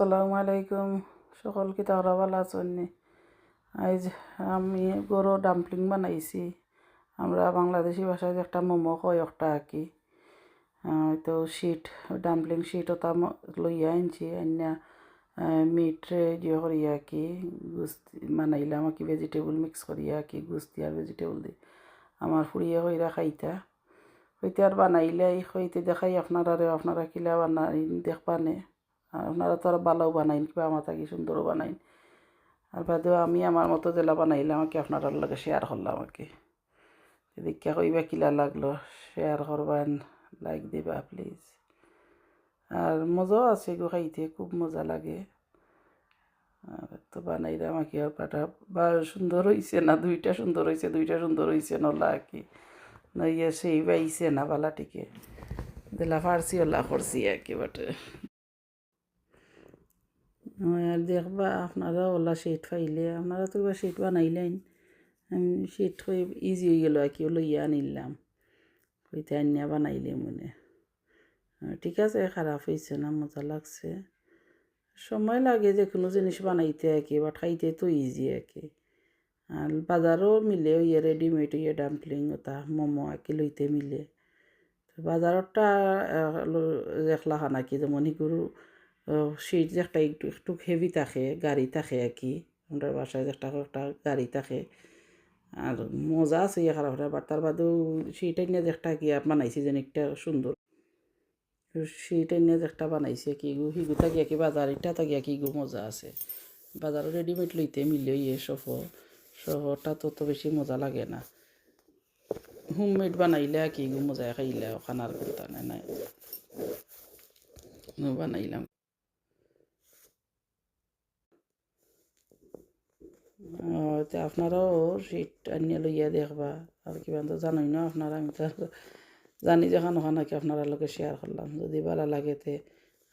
আসসালামু আলাইকুম। সকল কি তারা ভালো আছেন? আজ আমি গরু ডাম্পলিং বানাইছি। আমরা বাংলাদেশি ভাষায় যে একটা মোমো কয় একটা আঁকি। তো শিট ডাম্পলিং শিট ওটা লইয়া আনছি আইনা মিটরে যে করিয়া কি গুস্তি বানাইলাম কি ভেজিটেবল মিক্স করিয়া কি গুস্তি আর ভেজিটেবল দি আমার ফুড়িয়ে কইরা খাইতা হইতে আর বানাইলে হইতে দেখাই আপনারা কিলা বানাই দেখবানে। আপনারা তো আর ভালোও বানাইন কিবা আমার থাকি সুন্দরও বানাইন। আর বাদেও আমি আমার মতো জেলা বানাইলাম কি আপনার লগে শেয়ার করলাম আর কি। দীক্ষা কইবা কিলা লাগলো শেয়ার করবেন, লাইক দিবা প্লিজ। আর মজাও আছে গো খাইতে, খুব মজা লাগে। আর তো বানাইলাম আর কি আর পাটা বা সুন্দর হয়েছে না, দুইটা সুন্দর হয়েছে নলা আর কি নইয়া সেই বাইছে না বালাটিকে দিলা ফার্সি ওলা করছি আর কি বাটে। আর দেখবা আপনারা ওলা শিট পাইলে আপনারা তো এবার শিট বানাইলেন, আমি শিট হয়ে ইজি হয়ে গেল আর কি লইয়া আনিলাম হইতে আনিয়া বানাইলে মনে। ঠিক আছে, খারাপ হয়েছে না, মজা লাগছে। সময় লাগে যে কোনো জিনিস বানাইতে আর কি, বাট খাইতে তো ইজি আর কি। আর বাজারও মিলে ইয়ে রেডিমেড ইয়ে ডাম্পলিং ওটা মোমো আর কি লইতে মিলে। বাজারটা দেখলা খানা কি যেমন গরু সিট যে একটা একটু হেভি থাকে, গাড়ি থাকে আর কি। আমরা বাসায় যে একটা গাড়ি থাকে। আর মজা আছে ইয়ে খারাপ বাট তার বাদেও সেইটাই নিয়ে যে একটা কি বানাইছি যেন একটা সুন্দর সেইটাই নিয়ে যে একটা বানাইছে কি গু হিগু থাকিয়া কি বাজার এটা থাকিয়া কি গু মজা আছে। বাজারও রেডিমেড লইতে মিলে ইয়ে শহরটা তত বেশি মজা লাগে না। হোমমেড বানাইলে কি গু মজা খাইলে খানার কথা নাই বানাইলাম। তো আপনারাও সিট আনিয়া লইয়া দেখবা। আর কিবা তো জানোই না আপনারা, আমি তো জানি যখন ওখানে কি আপনারা লোকে শেয়ার করলাম। যদি ভালো লাগে তে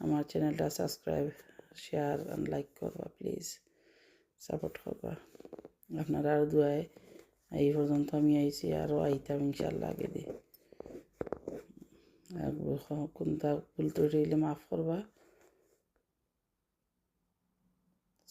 আমার চ্যানেলটা সাবস্ক্রাইব শেয়ার অ্যান্ড লাইক করবা প্লিজ, সাপোর্ট করবা। আপনারা আর দুয়ায় এই পর্যন্ত আমি আইছি, আরও আইতাম ইনশাল্লাহ আগে দিয়ে। কোনটা ভুল ত্রুটি হইলে মাফ করবা।